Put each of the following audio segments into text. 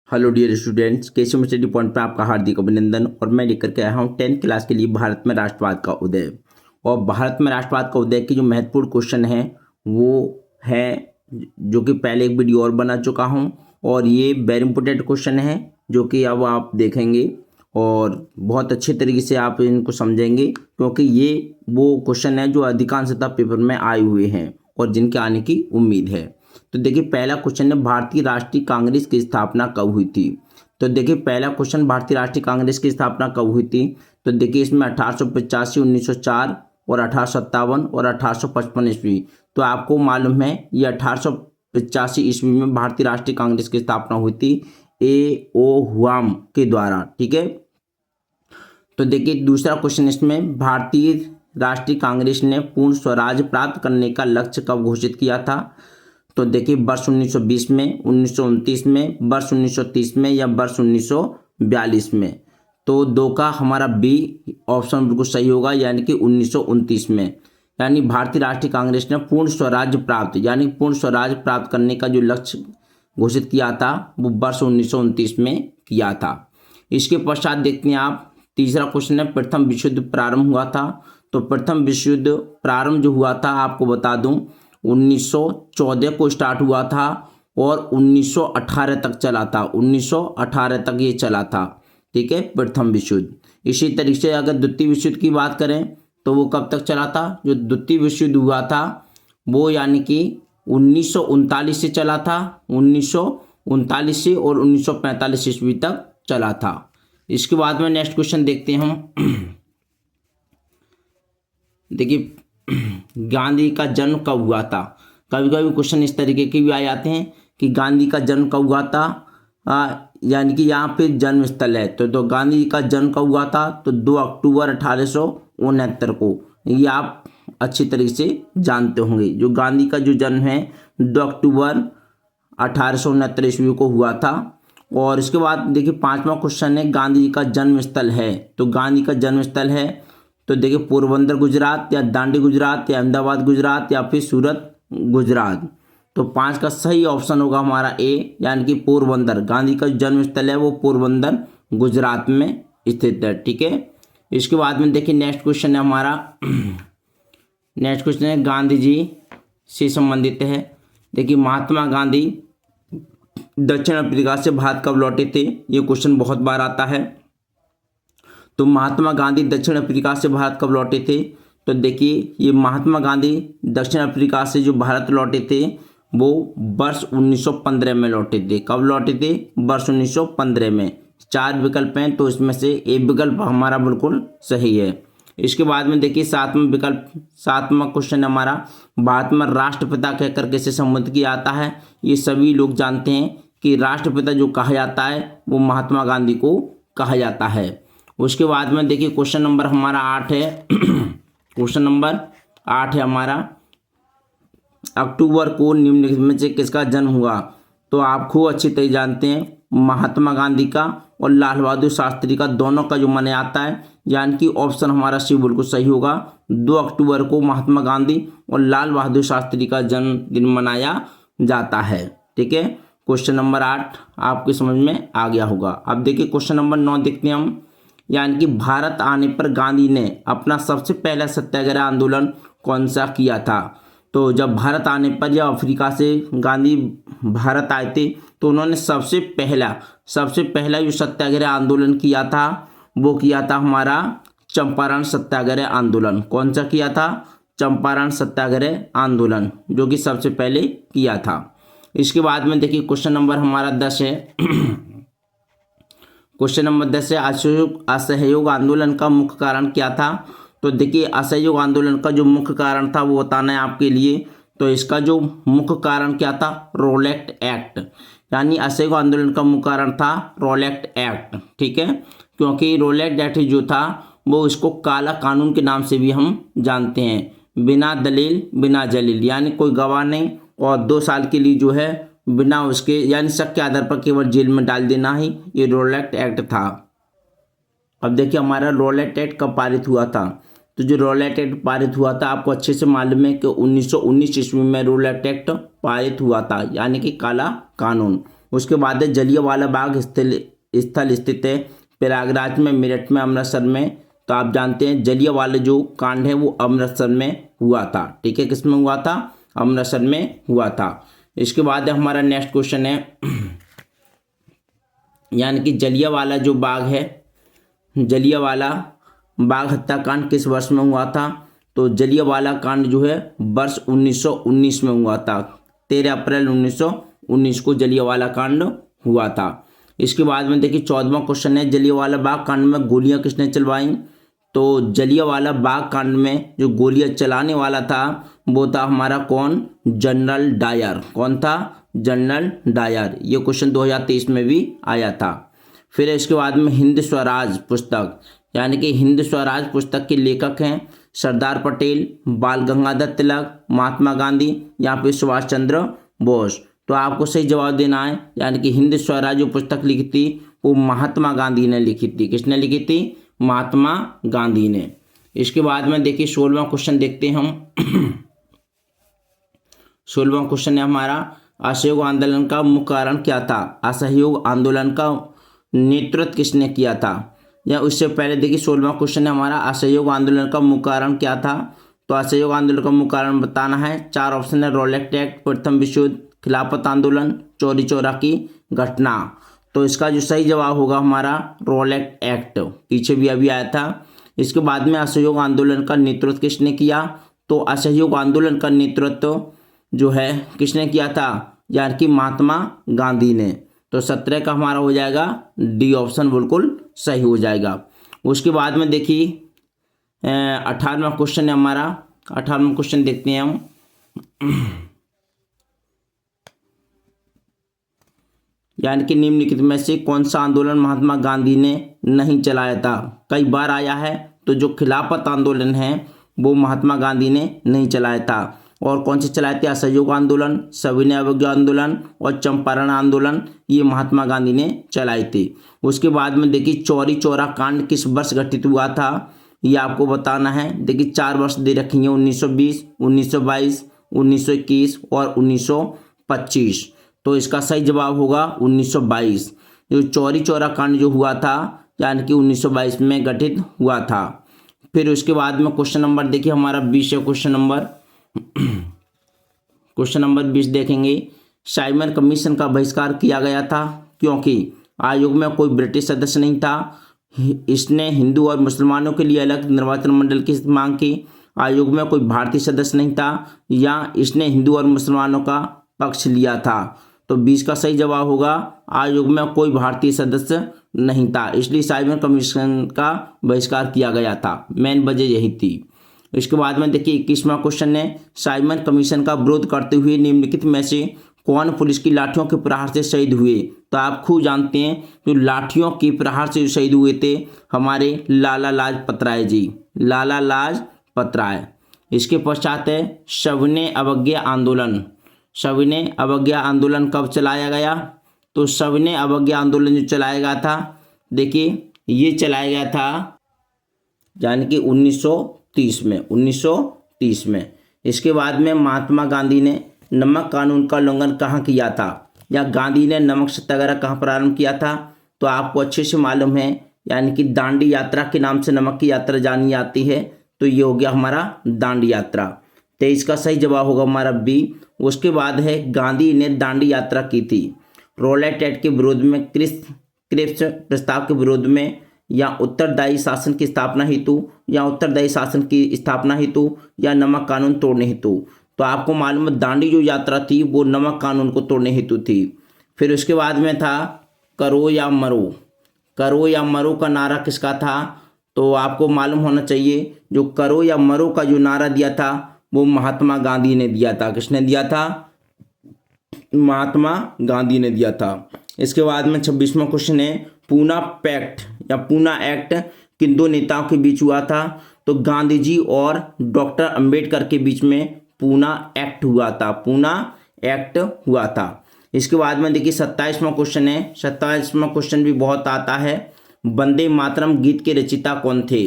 Hello dear students, Keshav study point पर आपका हार्दिक अभिनंदन। और मैं लेकर के आया हूँ 10th क्लास के लिए भारत में राष्ट्रवाद का उदय। और भारत में राष्ट्रवाद का उदय के जो महत्वपूर्ण क्वेश्चन है वो है, जो कि पहले एक वीडियो और बना चुका हूँ, और ये वेरी इंपोर्टेंट क्वेश्चन है जो कि अब आप देखेंगे और बहुत अच्छे तरीके से आप इनको समझेंगे, क्योंकि ये वो क्वेश्चन है जो अधिकांशतः पेपर में आए हुए हैं और जिनके आने की उम्मीद है। तो देखिए पहला क्वेश्चन है, भारतीय राष्ट्रीय कांग्रेस की स्थापना कब हुई थी। तो देखिए पहला क्वेश्चन, भारतीय राष्ट्रीय कांग्रेस की स्थापना कब हुई थी। तो देखिए इसमें 1885, 1904 और 1857 और 1855 ईस्वी। तो आपको मालूम है ये 1885 ईस्वी में भारतीय राष्ट्रीय कांग्रेस की स्थापना हुई थी ए ओ हुआम के द्वारा। ठीक है। तो देखिए दूसरा क्वेश्चन इसमें, भारतीय राष्ट्रीय कांग्रेस ने पूर्ण स्वराज प्राप्त करने का लक्ष्य कब घोषित किया था। तो देखिए वर्ष 1920 में, 1929 में, वर्ष 1930 में या वर्ष 1942 में। तो दो का हमारा बी ऑप्शन बिल्कुल सही होगा, यानी कि 1929 में। यानी भारतीय राष्ट्रीय कांग्रेस ने पूर्ण स्वराज्य प्राप्त, यानी पूर्ण स्वराज प्राप्त करने का जो लक्ष्य घोषित किया था वो वर्ष 1929 में किया था। इसके पश्चात देखते हैं आप, तीसरा क्वेश्चन है, प्रथम विश्व युद्ध प्रारंभ हुआ था। तो प्रथम विश्व युद्ध प्रारंभ जो हुआ था आपको बता दूं 1914 को स्टार्ट हुआ था और 1918 तक चला था। 1918 तक ये चला था। ठीक है, प्रथम विश्व युद्ध। इसी तरीके से अगर द्वितीय विश्व युद्ध की बात करें तो वो कब तक चला था। जो द्वितीय विश्व युद्ध हुआ था वो यानी कि 1939 से चला था, 1939 से और 1945 ईस्वी तक चला था। इसके बाद में नेक्स्ट क्वेश्चन देखते हैं हम। देखिए गांधी का जन्म कब हुआ था। कभी कभी क्वेश्चन इस तरीके के भी आ जाते हैं कि गांधी का जन्म कब हुआ था, यानी कि यहाँ पे जन्म स्थल है। तो गांधी का जन्म कब हुआ था। तो 2 अक्टूबर 1869 को। ये आप अच्छी तरीके से जानते होंगे। जो गांधी का जो जन्म है 2 अक्टूबर 1869 ईस्वी को हुआ था। और इसके बाद देखिए पांचवा क्वेश्चन है, गांधी जी का जन्म स्थल है। तो गांधी का जन्म स्थल है तो देखिए पोरबंदर गुजरात, या दांडी गुजरात, या अहमदाबाद गुजरात, या फिर सूरत गुजरात। तो 5 का सही ऑप्शन होगा हमारा ए, यानी कि पोरबंदर। गांधी का जन्म स्थल है वो पोरबंदर गुजरात में स्थित है। ठीक है। इसके बाद में देखिए नेक्स्ट क्वेश्चन है हमारा, नेक्स्ट क्वेश्चन है गांधी जी से संबंधित है। देखिए महात्मा गांधी दक्षिण अफ्रीका से भारत कब लौटे थे। ये क्वेश्चन बहुत बार आता है। तो महात्मा गांधी दक्षिण अफ्रीका से भारत कब लौटे थे। तो देखिए ये महात्मा गांधी दक्षिण अफ्रीका से जो भारत लौटे थे वो वर्ष 1915 में लौटे थे। कब लौटे थे। वर्ष 1915 में। 4 विकल्प हैं तो इसमें से एक विकल्प हमारा बिल्कुल सही है। इसके बाद में देखिए सातवां विकल्प, सातवां क्वेश्चन हमारा, भारत में राष्ट्रपिता कहकर कैसे संबोधित किया जाता है। ये सभी लोग जानते हैं कि राष्ट्रपिता जो कहा जाता है वो महात्मा गांधी को कहा जाता है। उसके बाद में देखिए क्वेश्चन नंबर हमारा 8 है। क्वेश्चन नंबर 8 है हमारा, अक्टूबर को निम्नलिखित में से किसका जन्म हुआ। तो आप खूब अच्छी तरह जानते हैं महात्मा गांधी का और लाल बहादुर शास्त्री का, दोनों का जो मनाया जाता है, यानी कि ऑप्शन हमारा सी बिल्कुल सही होगा। 2 अक्टूबर को महात्मा गांधी और लाल बहादुर शास्त्री का जन्मदिन मनाया जाता है। ठीक है। क्वेश्चन नंबर 8 आपकी समझ में आ गया होगा। अब देखिए क्वेश्चन नंबर 9 देखते हैं हम, यानी कि भारत आने पर गांधी ने अपना सबसे पहला सत्याग्रह आंदोलन कौन सा किया था। तो जब भारत आने पर, जब अफ्रीका से गांधी भारत आए थे तो उन्होंने सबसे पहला जो सत्याग्रह आंदोलन किया था वो किया था हमारा चंपारण सत्याग्रह आंदोलन। कौन सा किया था। चंपारण सत्याग्रह आंदोलन, जो कि सबसे पहले किया था। इसके बाद में देखिए क्वेश्चन नंबर हमारा 10 है। क्वेश्चन नंबर 10 है, असहयोग आंदोलन का मुख्य कारण क्या था। तो देखिए असहयोग आंदोलन का जो मुख्य कारण था वो बताना है आपके लिए। तो इसका जो मुख्य कारण क्या था, रोलेट एक्ट। यानी असहयोग आंदोलन का मुख्य कारण था रोलेट एक्ट। ठीक है, क्योंकि रोलेट एक्ट जो था वो इसको काला कानून के नाम से भी हम जानते हैं। बिना दलील बिना जलील, यानी कोई गवाह नहीं और 2 साल के लिए जो है बिना उसके, यानी शक के आधार पर केवल जेल में डाल देना ही ये रोलेट एक्ट था। अब देखिए हमारा रोलेट एक्ट कब पारित हुआ था। तो जो रोलेट एक्ट पारित हुआ था आपको अच्छे से मालूम है कि 1919 ईस्वी में रोलेट एक्ट पारित हुआ था, यानी कि काला कानून। उसके बाद है जलियांवाला बाग स्थल स्थित है प्रयागराज में, मेरठ में, अमृतसर में। तो आप जानते हैं जलियांवाला जो कांड है वो अमृतसर में हुआ था। ठीक है, किस में हुआ था? अमृतसर में हुआ था। इसके बाद हमारा नेक्स्ट क्वेश्चन है यानी कि जलियांवाला जो बाग है, जलियांवाला बाग हत्याकांड किस वर्ष में हुआ था? तो जलियांवाला कांड जो है वर्ष 1919 में हुआ था। 13 अप्रैल 1919 को जलियांवाला कांड हुआ था। इसके बाद में देखिए 14वां क्वेश्चन है जलियांवाला बाग कांड में गोलियां किसने चलवाई? तो जलियांवाला बाग कांड में जो गोलियां चलाने वाला था वो था हमारा कौन? General Dyer. कौन था? General Dyer. ये क्वेश्चन 2023 में भी आया था। फिर इसके बाद में हिंद स्वराज पुस्तक, यानी कि हिंद स्वराज पुस्तक के लेखक हैं सरदार पटेल, बाल गंगाधर तिलक, महात्मा गांधी या फिर सुभाष चंद्र बोस। तो आपको सही जवाब देना है, यानी कि हिंद स्वराज जो पुस्तक लिखी थी वो महात्मा गांधी ने लिखी थी। किसने लिखी थी? महात्मा गांधी ने। इसके बाद में देखिए 16वां क्वेश्चन देखते हैं हम। 16वां क्वेश्चन है हमारा असहयोग आंदोलन का मुख्य कारण क्या था? असहयोग आंदोलन का नेतृत्व किसने किया था? या उससे पहले देखिए 16वां क्वेश्चन है हमारा असहयोग आंदोलन का मुख्य कारण क्या था? तो असहयोग आंदोलन का मुख्य कारण बताना है। 4 ऑप्शन है रॉलेट एक्ट, प्रथम विश्व युद्ध, खिलाफत आंदोलन, चौरी चौरा की घटना। तो इसका जो सही जवाब होगा हमारा रॉलेट एक्ट, पीछे भी अभी आया था। इसके बाद में असहयोग आंदोलन का नेतृत्व किसने किया? तो असहयोग आंदोलन का नेतृत्व जो है किसने किया था? यानी कि महात्मा गांधी ने। तो 17 का हमारा हो जाएगा डी ऑप्शन बिल्कुल सही हो जाएगा। उसके बाद में देखिए 18वां क्वेश्चन है हमारा। 18वां क्वेश्चन देखते हैं हम। यानी कि निम्नलिखित में से कौन सा आंदोलन महात्मा गांधी ने नहीं चलाया था? कई बार आया है। तो जो खिलाफत आंदोलन है वो महात्मा गांधी ने नहीं चलाया था। और कौन से चलाए थे? असहयोग आंदोलन, सविनय अवज्ञा आंदोलन और चंपारण आंदोलन, ये महात्मा गांधी ने चलाए थे। उसके बाद में देखिए चौरी चौरा कांड किस वर्ष घटित हुआ था? ये आपको बताना है। देखिए 4 वर्ष दे रखी हैं, 1920, 1922, 1921 और 1925। तो इसका सही जवाब होगा 1922। जो चौरी चौरा कांड जो हुआ था यानी कि 1922 में घटित हुआ था। फिर उसके बाद में क्वेश्चन नंबर देखिए हमारा 20 है। क्वेश्चन नंबर 20 देखेंगे। साइमन कमीशन का बहिष्कार किया गया था क्योंकि आयोग में कोई ब्रिटिश सदस्य नहीं था, इसने हिंदू और मुसलमानों के लिए अलग निर्वाचन मंडल की मांग की, आयोग में कोई भारतीय सदस्य नहीं था, या इसने हिंदू और मुसलमानों का पक्ष लिया था। तो 20 का सही जवाब होगा आयोग में कोई भारतीय सदस्य नहीं था, इसलिए साइमन कमीशन का बहिष्कार किया गया था। मेन वजह यही थी। इसके बाद में देखिए 21वां क्वेश्चन है साइमन कमीशन का विरोध करते हुए निम्नलिखित में से कौन पुलिस की लाठियों के प्रहार से शहीद हुए? तो आप खूब जानते हैं जो लाठियों के प्रहार से शहीद हुए थे हमारे लाला लाजपत राय जी, लाला लाजपत राय। इसके पश्चात है सविनय अवज्ञा आंदोलन। सविनय अवज्ञा आंदोलन कब चलाया गया? तो सविनय अवज्ञा आंदोलन जो चलाया गया था, देखिए ये चलाया गया था यानी कि 1930 में, 1930 में। इसके बाद में महात्मा गांधी ने नमक कानून का उल्लंघन कहाँ किया था, या गांधी ने नमक सत्याग्रह कहाँ प्रारंभ किया था? तो आपको अच्छे से मालूम है, यानी कि दांडी यात्रा के नाम से नमक की यात्रा जानी जाती है। तो ये हो गया हमारा दांडी यात्रा। 23 का सही जवाब होगा हमारा बी। उसके बाद है गांधी ने दांडी यात्रा की थी रॉलेट एक्ट के विरोध में, क्रिप्स प्रस्ताव के विरोध में, या उत्तरदायी शासन की स्थापना हेतु, या उत्तरदायी शासन की स्थापना हेतु, या नमक कानून तोड़ने हेतु। तो आपको मालूम है दांडी जो यात्रा थी वो नमक कानून को तोड़ने हेतु थी। फिर उसके बाद में था करो या मरो। करो या मरो का नारा किसका था? तो आपको मालूम होना चाहिए जो करो या मरो का जो नारा दिया था वो महात्मा गांधी ने दिया था। किसने दिया था? महात्मा गांधी ने दिया था। इसके बाद में 26वां क्वेश्चन है पूना पैक्ट या पूना एक्ट किन दो नेताओं के बीच हुआ था? तो गांधी जी और डॉक्टर अंबेडकर के बीच में पूना एक्ट हुआ था, पूना एक्ट हुआ था। इसके बाद में देखिए 27वां क्वेश्चन है। 27वां क्वेश्चन भी बहुत आता है। वंदे मातरम गीत के रचयिता कौन थे?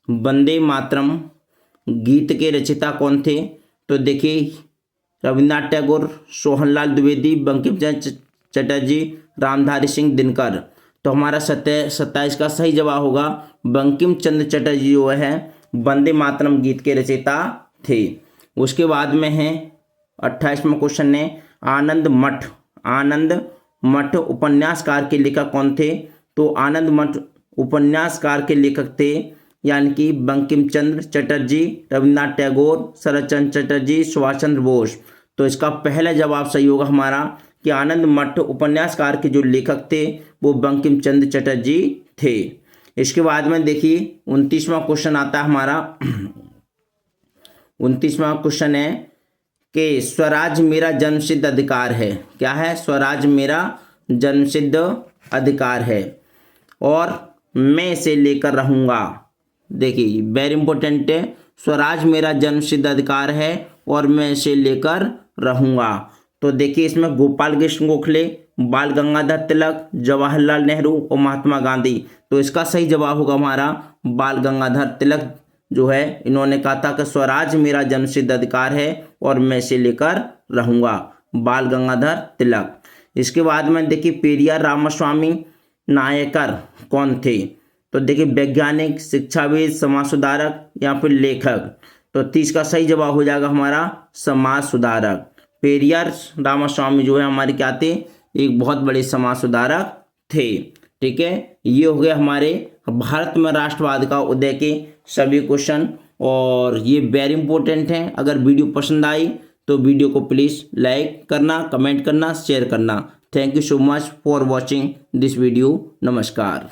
वंदे मातरम गीत के रचयिता कौन थे? तो देखिए रविन्द्रनाथ टैगोर, सोहनलाल द्विवेदी, बंकिम चंद्र चटर्जी, रामधारी सिंह दिनकर। तो हमारा 27 का सही जवाब होगा बंकिम चंद्र चटर्जी जो है वंदे मातरम गीत के रचयिता थे। उसके बाद में है 28वां क्वेश्चन है आनंद मठ। आनंद मठ उपन्यासकार के लेखक कौन थे? तो आनंद मठ उपन्यासकार के लेखक थे यानी कि बंकिम चंद्र चटर्जी, रविन्द्रनाथ टैगोर, शरद चंद्र चटर्जी, सुभाष चंद्र बोस। तो इसका पहला जवाब सही होगा हमारा कि आनंद मठ उपन्यासकार के जो लेखक थे वो बंकिम चंद्र चटर्जी थे। इसके बाद में देखिए 29वां क्वेश्चन आता है हमारा 29वां क्वेश्चन है कि स्वराज मेरा जन्मसिद्ध अधिकार है। क्या है? स्वराज मेरा जन्मसिद्ध अधिकार है और मैं इसे लेकर रहूँगा। देखिए वेरी इंपॉर्टेंट है, स्वराज मेरा जन्मसिद्ध अधिकार है और मैं इसे लेकर रहूँगा। तो देखिए इसमें गोपाल कृष्ण गोखले, बाल गंगाधर तिलक, जवाहरलाल नेहरू और महात्मा गांधी। तो इसका सही जवाब होगा हमारा बाल गंगाधर तिलक जो है इन्होंने कहा था कि स्वराज मेरा जन्मसिद्ध अधिकार है और मैं इसे लेकर रहूँगा, बाल गंगाधर तिलक। इसके बाद में देखिए पेरियार रामास्वामी नायकर कौन थे? तो देखिए वैज्ञानिक, शिक्षाविद, समाज सुधारक या फिर लेखक। तो 30 का सही जवाब हो जाएगा हमारा समाज सुधारक। पेरियार रामास्वामी जो है हमारे क्या थे? एक बहुत बड़े समाज सुधारक थे। ठीक है, ये हो गया हमारे भारत में राष्ट्रवाद का उदय के सभी क्वेश्चन और ये वेरी इंपॉर्टेंट हैं। अगर वीडियो पसंद आई तो वीडियो को प्लीज़ लाइक करना, कमेंट करना, शेयर करना। Thank you so much for watching this video. नमस्कार।